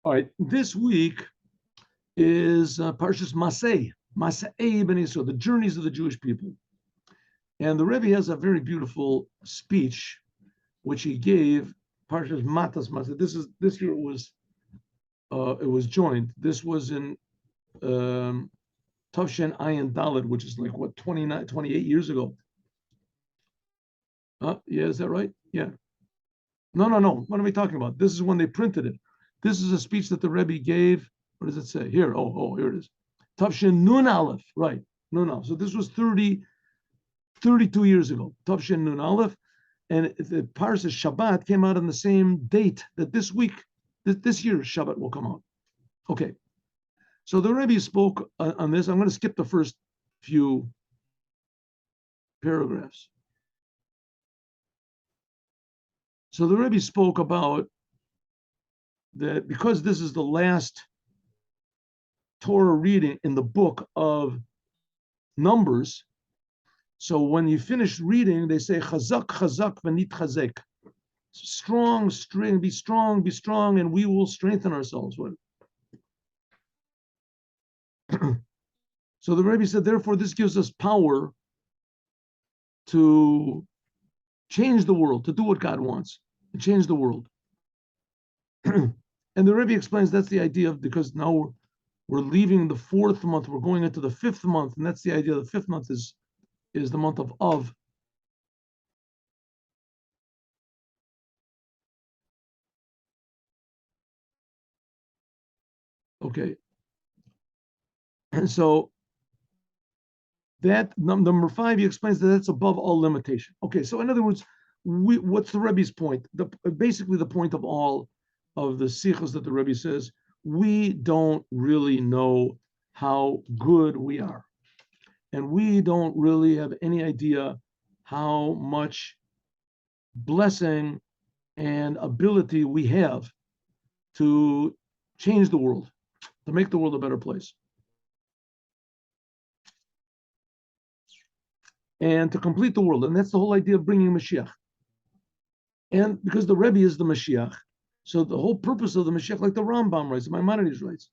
All right, this week is Parshas Masei Ben Yisrael, the journeys of the Jewish people. And the Rebbe has a very beautiful speech which he gave Parshas Matas Masei. This year it was joined. This was in Tavshen Ayin Dalet, which is like what 28 years ago. Yeah, is that right? Yeah. No. What am I talking about? This is when they printed it. This is a speech that the Rebbe gave. What does it say? Here. Oh, here it is. Tavshin Nun Aleph. Right. Nun Aleph. So this was 32 years ago. Tavshin Nun Aleph. And the Parshas Shabbat came out on the same date that this year's Shabbat will come out. Okay. So the Rebbe spoke on this. I'm going to skip the first few paragraphs. So the Rebbe spoke about that because this is the last Torah reading in the book of Numbers. So when you finish reading, they say chazak, chazak, v'nit chazek. Strong, be strong, and we will strengthen ourselves. So the Rebbe said, therefore, this gives us power to change the world, to do what God wants, to change the world. And the Rebbe explains that's the idea of, because now we're leaving the fourth month, we're going into the fifth month, and that's the idea. The fifth month is the month of Av. Okay. And so that number 5, he explains that that's above all limitation. Okay, so in other words, what's the Rebbe's point? Basically, the point of all of the sichos that the Rebbe says, we don't really know how good we are. And we don't really have any idea how much blessing and ability we have to change the world, to make the world a better place. And to complete the world. And that's the whole idea of bringing Moshiach. And because the Rebbe is the Moshiach, so the whole purpose of the Moshiach, like the Rambam writes, the Maimonides writes,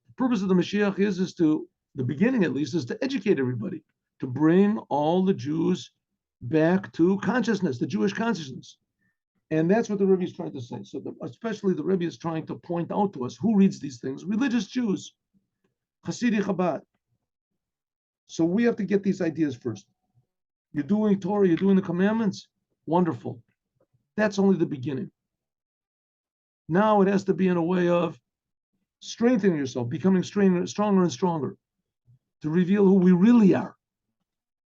the purpose of the Moshiach is to, the beginning at least, is to educate everybody, to bring all the Jews back to consciousness, the Jewish consciousness. And that's what the Rebbe is trying to say. So especially the Rebbe is trying to point out to us who reads these things, religious Jews, Hasidic Chabad. So we have to get these ideas first. You're doing Torah, you're doing the commandments, wonderful. That's only the beginning. Now it has to be in a way of strengthening yourself, becoming stronger and stronger, to reveal who we really are.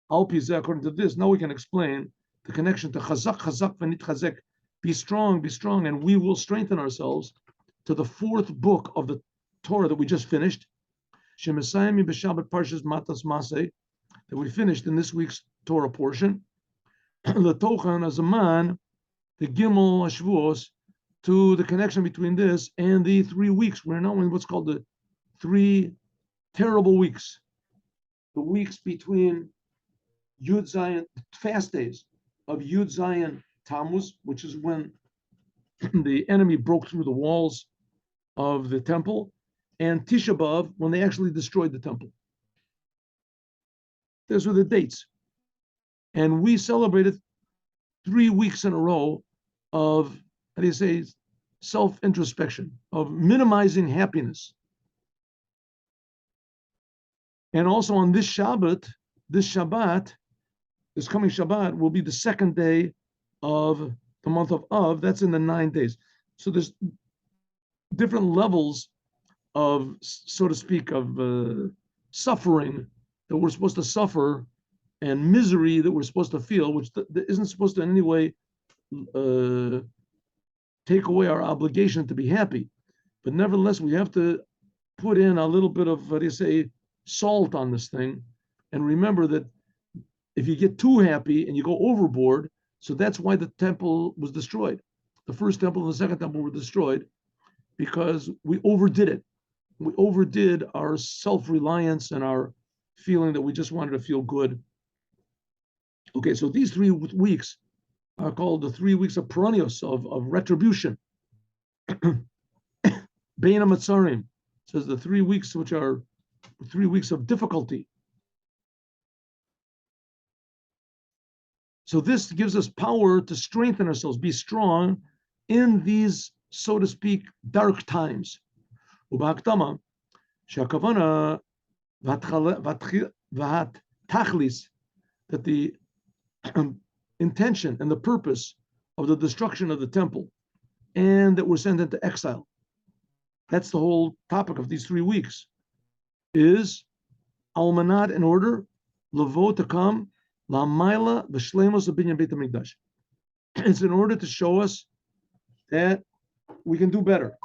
According to this, now we can explain the connection to chazak, chazak, v'nit chazek. Be strong, and we will strengthen ourselves, to the fourth book of the Torah that we just finished, Shemesayim b'Shabbat Parshas Matas Masei, that we finished in this week's Torah portion, L'tochan Azaman, the Gimel Ashvuos, to the connection between this and the 3 weeks. We're now in what's called the 3 terrible weeks. The weeks between Yud Zayin, fast days of Yud Zayin Tammuz, which is when the enemy broke through the walls of the temple, and Tisha B'Av, when they actually destroyed the temple. Those were the dates. And we celebrated 3 weeks in a row of, how do you say, self-introspection, of minimizing happiness. And also on this Shabbat, this coming Shabbat, will be the second day of the month of Av. That's in the 9 days. So there's different levels of, so to speak, of suffering that we're supposed to suffer, and misery that we're supposed to feel, which isn't supposed to in any way take away our obligation to be happy. But nevertheless, we have to put in a little bit of, what do you say, salt on this thing, and remember that if you get too happy and you go overboard, so that's why the temple was destroyed. The first temple and the second temple were destroyed because we overdid it. We overdid our self-reliance and our feeling that we just wanted to feel good. Okay, so these 3 weeks are called the 3 weeks of perennios, of retribution. Bein HaMatzarim says the 3 weeks which are 3 weeks of difficulty. So this gives us power to strengthen ourselves, be strong in these, so to speak, dark times. Uba'aktama, she'akavana v'hat tachlis, that the intention and the purpose of the destruction of the temple, and that we're sent into exile. That's the whole topic of these 3 weeks, is almanat, in order, levo, to come, la maila v'shlemos binyan beit hamikdash. It's in order to show us that we can do better,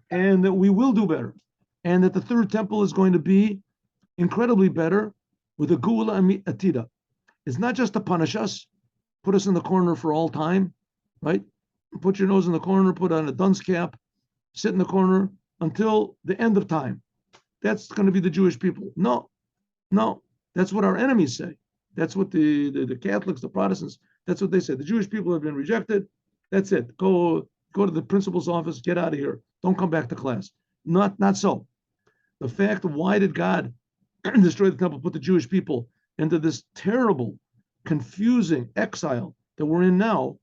and that we will do better, and that the third temple is going to be incredibly better with a geula atida. It's not just to punish us, put us in the corner for all time, right? Put your nose in the corner, put on a dunce cap, sit in the corner until the end of time. That's going to be the Jewish people. No, that's what our enemies say. That's what the Catholics, the Protestants, that's what they say. The Jewish people have been rejected. That's it. Go to the principal's office, get out of here. Don't come back to class. Not so. The fact of why did God destroy the temple, put the Jewish people into this terrible, confusing exile that we're in now,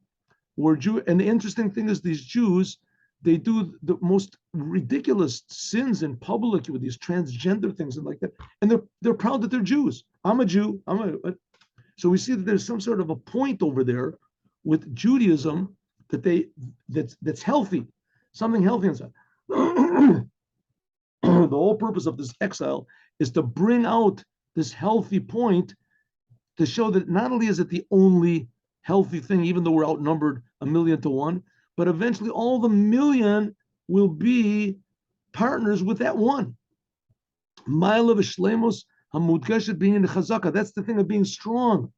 and the interesting thing is these Jews, they do the most ridiculous sins in public with these transgender things and like that, and they're proud that they're Jews. I'm a Jew. So we see that there's some sort of a point over there with Judaism that's healthy, something healthy inside. The whole purpose of this exile is to bring out this healthy point, to show that not only is it the only healthy thing, even though we're outnumbered 1,000,000 to 1, but eventually all the million will be partners with that one. That's the thing of being strong.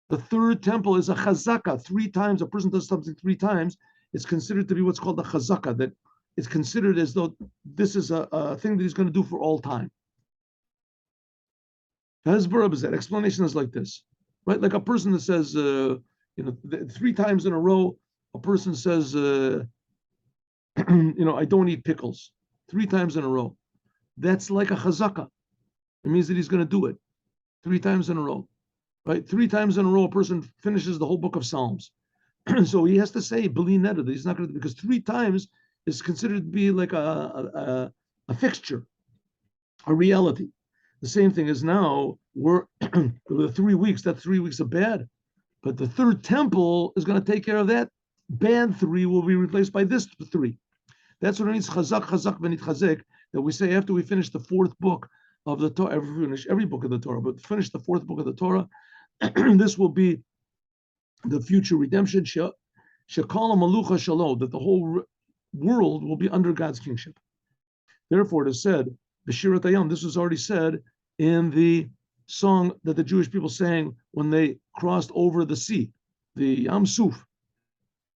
The third temple is a chazaka. 3 times, a person does something 3 times, it's considered to be what's called a chazaka, that it's considered as though this is a thing that he's going to do for all time. That explanation is like this, right? Like a person that says, 3 times in a row, a person says, I don't eat pickles 3 times in a row. That's like a chazaka. It means that he's going to do it 3 times in a row, right? 3 times in a row, a person finishes the whole book of Psalms. So he has to say, beli neder, that he's not going to, because 3 times is considered to be like a fixture, a reality. The same thing is now, we're the 3 weeks, that 3 weeks are bad, but the third temple is going to take care of that. Bad 3 will be replaced by this 3. That's what it means, chazak v'nit chazek, that we say after we finish the 4th book of the Torah, finish every book of the Torah, but finish the 4th book of the Torah, this will be the future redemption, shekala malucha shalom, that the whole world will be under God's kingship. Therefore, it is said, B'shirat Hayam, this was already said in the song that the Jewish people sang when they crossed over the sea, the Yam Suf.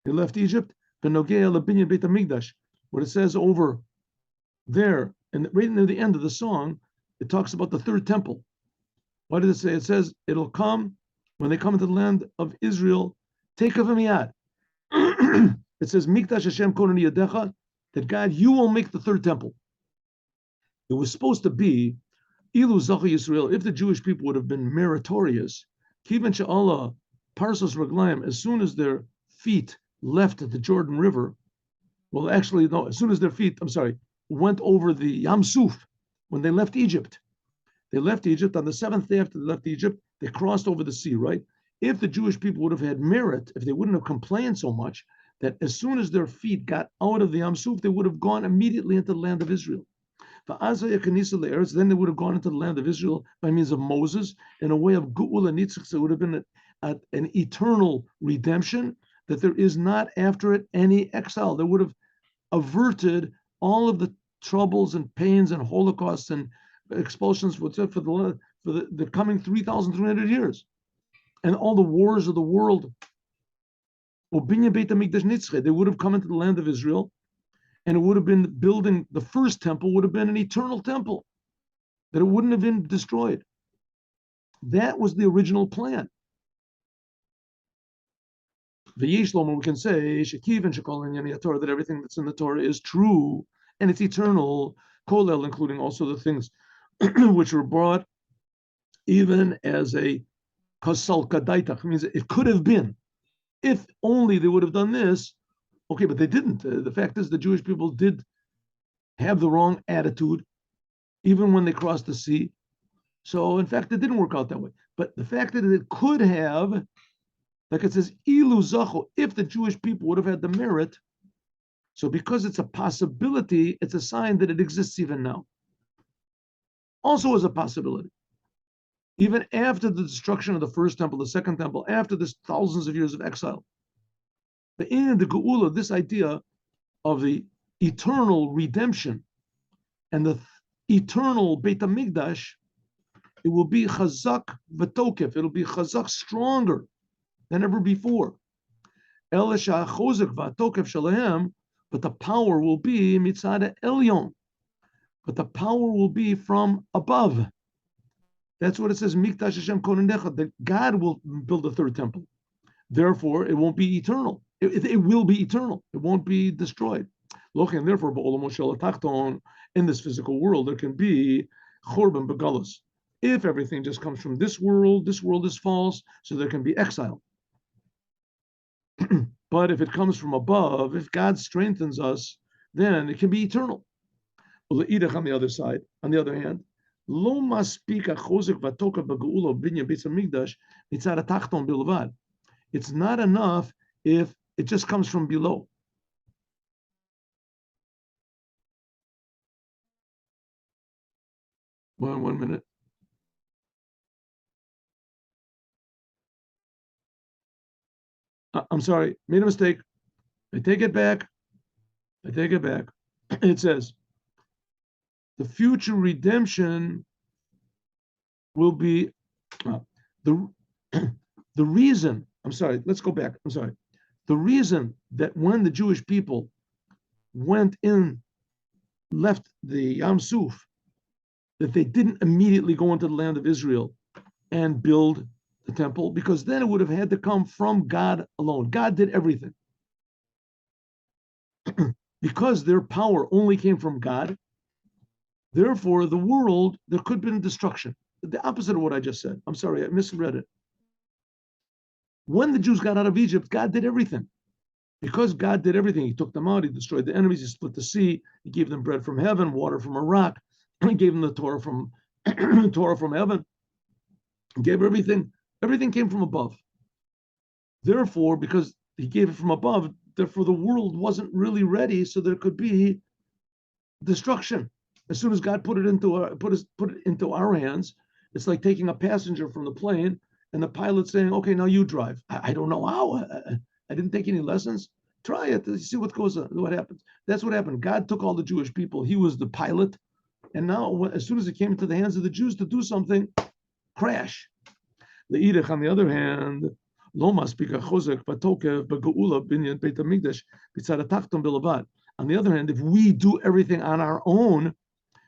They left Egypt, Benogea lebinyan beit hamikdash. What it says over there, and right near the end of the song, it talks about the third temple. What does it say? It says it'll come when they come into the land of Israel. Take of him yad. It says Mikdash Hashem konani yadecha, that God, you will make the third temple. It was supposed to be Ilu Zacha Yisrael, if the Jewish people would have been meritorious, Kivan Sha'Allah Parsos Raglaim, as soon as their feet left the Jordan River, well, actually, no, as soon as their feet, went over the Yam Suf, when they left Egypt. They left Egypt on the 7th day after they left Egypt, they crossed over the sea, right? If the Jewish people would have had merit, if they wouldn't have complained so much, that as soon as their feet got out of the Yam Suf, they would have gone immediately into the land of Israel. Then they would have gone into the land of Israel by means of Moses in a way of Geula Nitzach. So it would have been an eternal redemption, that there is not after it any exile. They would have averted all of the troubles and pains and holocausts and expulsions for the coming 3,300 years, and all the wars of the world. They would have come into the land of Israel, and it would have been building, the first temple would have been an eternal temple, that it wouldn't have been destroyed. That was the original plan. We can say that everything that's in the Torah is true, and it's eternal, kolel, including also the things which were brought even as a kasal kadaitach, means it could have been. If only they would have done this, okay, but they didn't. The fact is the Jewish people did have the wrong attitude, even when they crossed the sea. So in fact, it didn't work out that way. But the fact that it could have, like it says, ilu zacho, if the Jewish people would have had the merit, so because it's a possibility, it's a sign that it exists even now. Also as a possibility. Even after the destruction of the first temple, the second temple, after this thousands of years of exile, the Geula, this idea of the eternal redemption and the eternal Beit HaMikdash, it will be chazak v'tokef. It'll be chazak, stronger than ever before. El sha'achozek v'tokef shalahem, but the power will be mitzad elyon. But the power will be from above. That's what it says. Mikdash Hashem konenecha. That God will build a third temple. Therefore, it won't be eternal. It will be eternal. It won't be destroyed. And therefore, in this physical world, there can be chorban begalus. If everything just comes from this world is false, so there can be exile. But if it comes from above, if God strengthens us, then it can be eternal. On the other side, on the other hand, lo maspika chozek vatoka begeula binyan beis hamikdash mitzad hatachton bilvad. It's not enough if it just comes from below. One minute. I'm sorry, made a mistake. I take it back. It says, the future redemption will be the reason. I'm sorry, let's go back. I'm sorry. The reason that when the Jewish people went in, left the Yam Suf, that they didn't immediately go into the land of Israel and build the temple, because then it would have had to come from God alone. God did everything. Because their power only came from God, therefore the world, there could have been destruction. The opposite of what I just said. I'm sorry, I misread it. When the Jews got out of Egypt, God did everything. Because God did everything, he took them out, he destroyed the enemies, he split the sea, he gave them bread from heaven, water from a rock, he gave them the Torah from Torah from heaven, he gave everything. Everything came from above. Therefore, because he gave it from above, therefore the world wasn't really ready, so there could be destruction. As soon as God put it into our hands, it's like taking a passenger from the plane and the pilot saying, "Okay, now you drive." I don't know how. I didn't take any lessons. Try it. See what goes on. What happens. That's what happened. God took all the Jewish people. He was the pilot, and now as soon as it came into the hands of the Jews to do something, crash. The Eidach, on the other hand, lo maspika chozek vatokev begeula binyan beit hamikdash b'tzad hatachton bilavad. On the other hand, if we do everything on our own,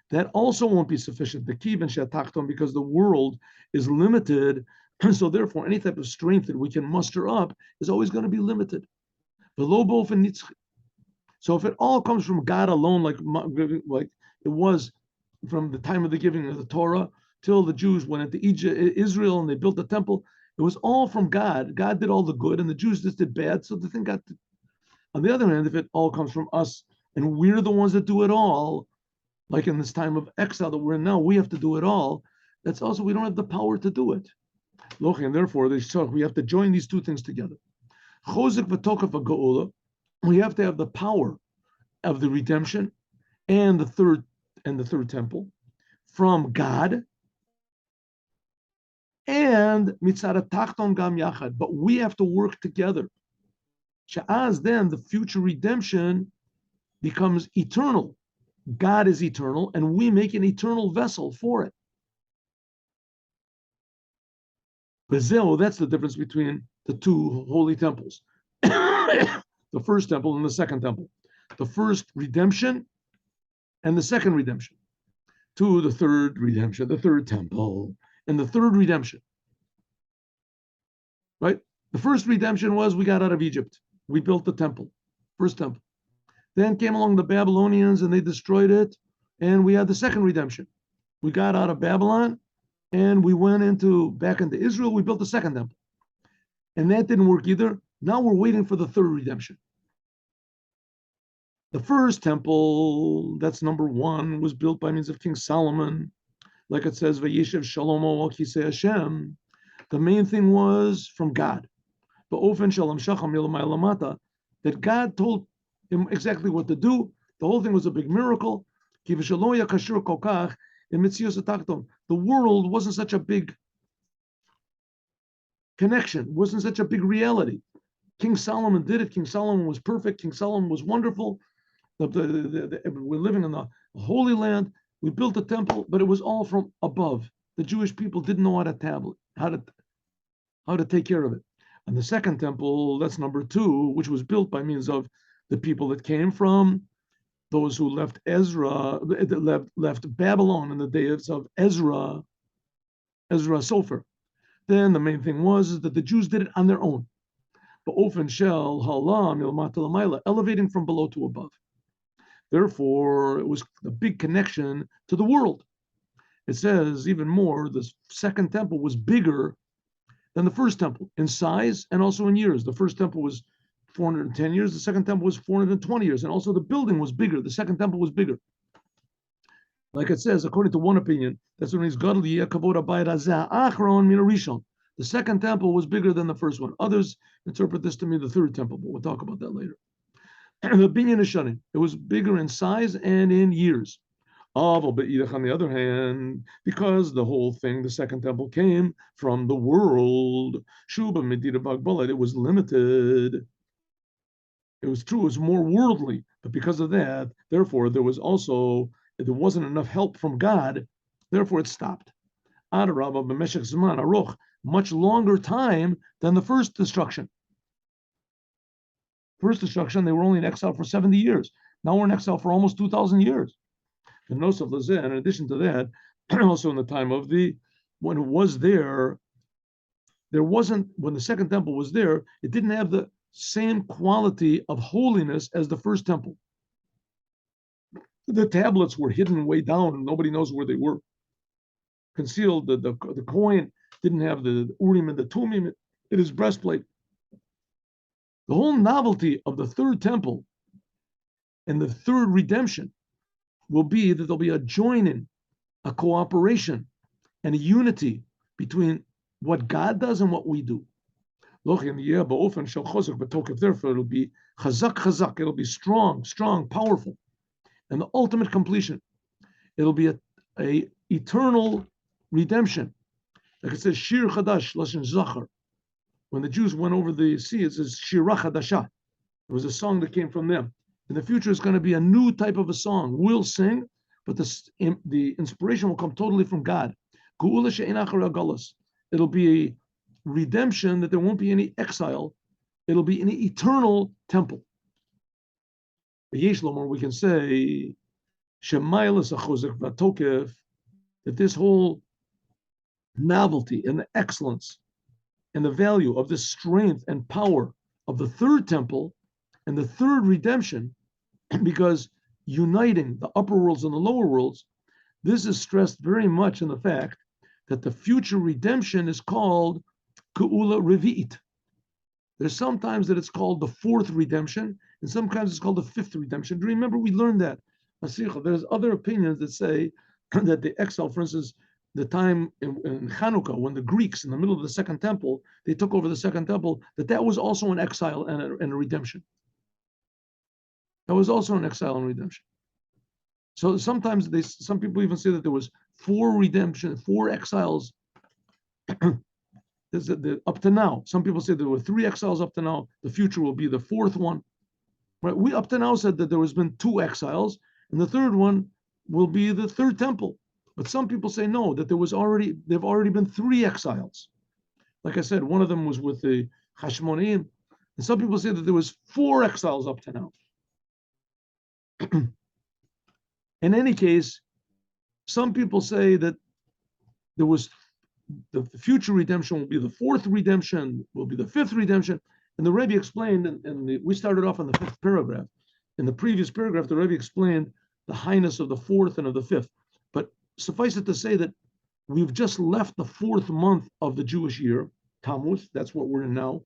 that also won't be sufficient. The kivan shatachton, because the world is limited, so therefore any type of strength that we can muster up is always going to be limited. So if it all comes from God alone, like it was from the time of the giving of the Torah till the Jews went into Israel and they built the temple, it was all from God. God did all the good and the Jews just did bad, so the thing got to. On the other hand, if it all comes from us and we're the ones that do it all, like in this time of exile that we're in now, we have to do it all. That's also, we don't have the power to do it. And therefore, we have to join these two things together. We have to have the power of the redemption and the third temple from God, and mitzad tachton gam yachad. But we have to work together. Sha'az, then the future redemption becomes eternal. God is eternal, and we make an eternal vessel for it. Bezel, that's the difference between the two holy temples. The first temple and the second temple. The first redemption and the second redemption. To the third redemption, the third temple, and the third redemption. Right? The first redemption was we got out of Egypt. We built the temple, first temple. Then came along the Babylonians and they destroyed it. And we had the second redemption. We got out of Babylon and we went back into Israel. We built the second temple. And that didn't work either. Now we're waiting for the third redemption. The first temple, that's number one, was built by means of King Solomon. Like it says, Vayeshev Shalomo al Kisei Hashem. The main thing was from God. That God told him exactly what to do. The whole thing was a big miracle. The world wasn't such a big connection, wasn't such a big reality. King Solomon did it. King Solomon was perfect. King Solomon was wonderful. We're living in the Holy Land. We built a temple, but it was all from above. The Jewish people didn't know how to take care of it. And the second temple, that's number two, which was built by means of the people that came from those who left Babylon in the days of Ezra Sofer. Then the main thing was that the Jews did it on their own. But ofen shel halam elevating from below to above. Therefore, it was a big connection to the world. It says even more, the second temple was bigger than the first temple in size and also in years. The first temple was 410 years, the second temple was 420 years, and also the building was bigger. The second temple was bigger. Like it says, according to one opinion, that's what it means, the second temple was bigger than the first one. Others interpret this to mean the third temple, but we'll talk about that later. The binyan Hashanim, it was bigger in size and in years. On the other hand, because the whole thing, the second temple came from the world, it was limited. It was true, it was more worldly, but because of that, therefore, there wasn't enough help from God, therefore it stopped. Much longer time than the first destruction. First destruction, they were only in exile for 70 years. Now we're in exile for almost 2,000 years. And in addition to that, also in the time of when it was there wasn't, when the second temple was there, it didn't have the same quality of holiness as the first temple. The tablets were hidden way down and nobody knows where they were. Concealed, the coin didn't have the Urim and the Tumim in his breastplate. The whole novelty of the third temple and the third redemption will be that there'll be a joining, a cooperation, and a unity between what God does and what we do. Therefore, it'll be chazak, it'll be strong, powerful, and the ultimate completion. It'll be a eternal redemption. Like it says, Shir Chadash, Lashon Zachar. When the Jews went over the sea, it says Shirah Chadashah. It was a song that came from them. In the future, it's going to be a new type of a song. We'll sing, but the inspiration will come totally from God. It'll be a redemption that there won't be any exile. It'll be an eternal temple. We can say that this whole novelty and the excellence and the value of the strength and power of the third temple and the third redemption, because uniting the upper worlds and the lower worlds, this is stressed very much in the fact that the future redemption is called Ku'ula Revi'it. There's sometimes that it's called the fourth redemption, and sometimes it's called the fifth redemption. Do you remember we learned that? There's other opinions that say that the exile, for instance, the time in Hanukkah, when the Greeks in the middle of the second temple, they took over the second temple, that was also an exile and a redemption. That was also an exile and redemption. So sometimes some people even say that there was four exiles up to now. Some people say there were 3 exiles up to now. The future will be the 4th one. Right? We up to now said that there has been 2 exiles, and the 3rd one will be the 3rd temple. But some people say no, that there've already been 3 exiles. Like I said, one of them was with the Hashmonaim, and some people say that there was 4 exiles up to now. In any case, some people say that there was the future redemption will be the 4th redemption, will be the 5th redemption. And the Rebbe explained, and we started off in the 5th paragraph, In the previous paragraph, the Rebbe explained the highness of the fourth and of the fifth. But suffice it to say that we've just left the fourth month of the Jewish year, Tammuz. That's what we're in now.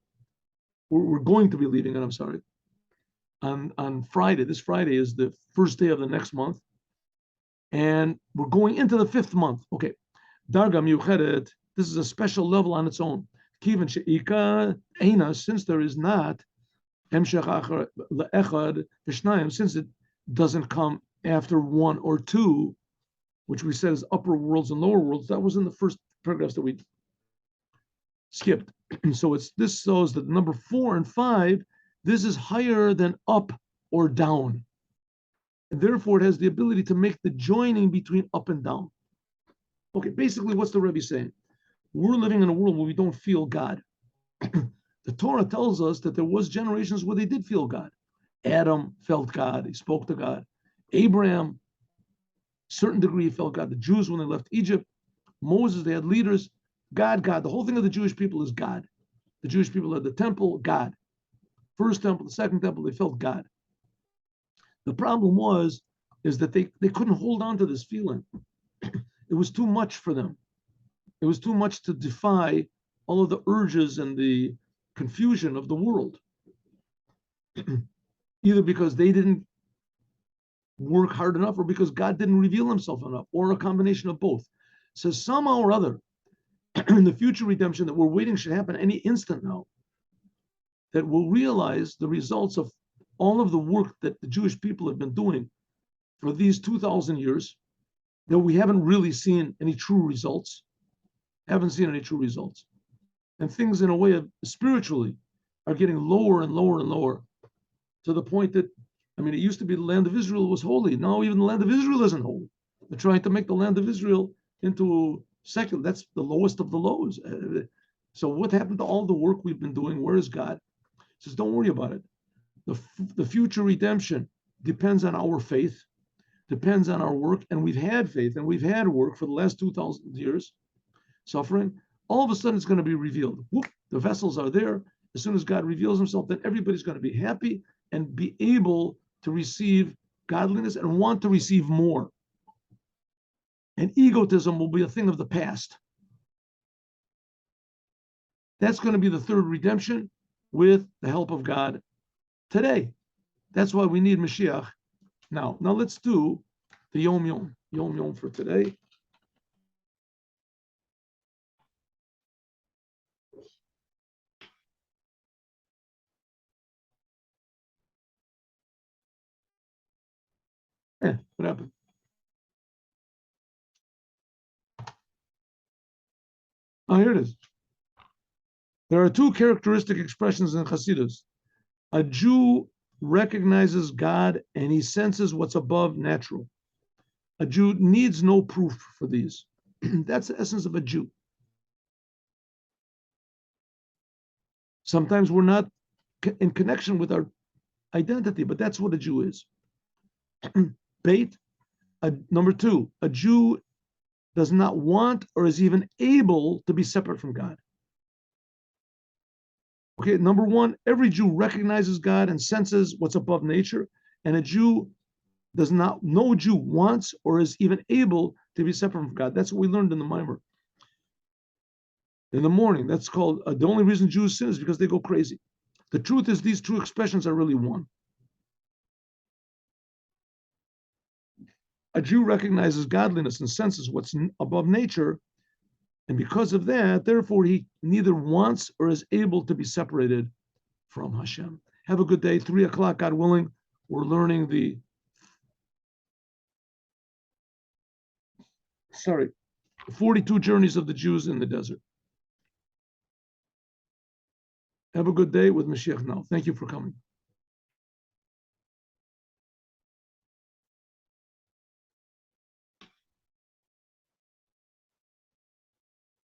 We're going to be leaving it, I'm sorry. On Friday, this Friday is the first day of the next month. And we're going into the fifth month. Okay. Darga Miucheret, this is a special level on its own. Kivan She'ika Eina, since there is not Hemshech Le'echad V'shnayim, since it doesn't come after one or two, which we said is upper worlds and lower worlds. That was in the first paragraphs that we skipped. So this shows that number 4 and 5, this is higher than up or down. And therefore, it has the ability to make the joining between up and down. Okay, basically, what's the Rebbe saying? We're living in a world where we don't feel God. The Torah tells us that there was generations where they did feel God. Adam felt God. He spoke to God. Abraham, certain degree, felt God. The Jews, when they left Egypt, Moses, they had leaders. God. The whole thing of the Jewish people is God. The Jewish people had the temple, God. First temple, the second temple, they felt God. The problem is that they couldn't hold on to this feeling. It was too much for them. It was too much to defy all of the urges and the confusion of the world. Either because they didn't work hard enough or because God didn't reveal himself enough, or a combination of both. So somehow or other, in the future redemption that we're waiting should happen any instant now, that we'll realize the results of all of the work that the Jewish people have been doing for these 2,000 years, that we haven't really seen any true results, and things in a way of spiritually are getting lower and lower and lower, to the point that, it used to be the land of Israel was holy. Now even the land of Israel isn't holy. They're trying to make the land of Israel into secular. That's the lowest of the lows. So what happened to all the work we've been doing? Where is God? He says, don't worry about it. The future redemption depends on our faith, depends on our work, and we've had faith and we've had work for the last 2,000 years, suffering. All of a sudden it's going to be revealed. Whoop, the vessels are there. As soon as God reveals himself, then everybody's going to be happy and be able to receive godliness and want to receive more. And egotism will be a thing of the past. That's going to be the third redemption with the help of God today. That's why we need Moshiach now. Now let's do the Yom Yom for today. What happened? Oh, here it is. There are two characteristic expressions in Hasidus. A Jew recognizes God and he senses what's above natural. A Jew needs no proof for these. That's the essence of a Jew. Sometimes we're not in connection with our identity, but that's what a Jew is. Bait. Number 2, a Jew does not want or is even able to be separate from God. Okay, number 1, every Jew recognizes God and senses what's above nature, and no Jew wants or is even able to be separate from God. That's what we learned in the Mimer. In the morning, that's called, the only reason Jews sin is because they go crazy. The truth is these two expressions are really one. A Jew recognizes godliness and senses what's above nature, and because of that, therefore, he neither wants or is able to be separated from Hashem. Have a good day. 3 o'clock, God willing, we're learning the 42 journeys of the Jews in the desert. Have a good day with Moshiach now. Thank you for coming.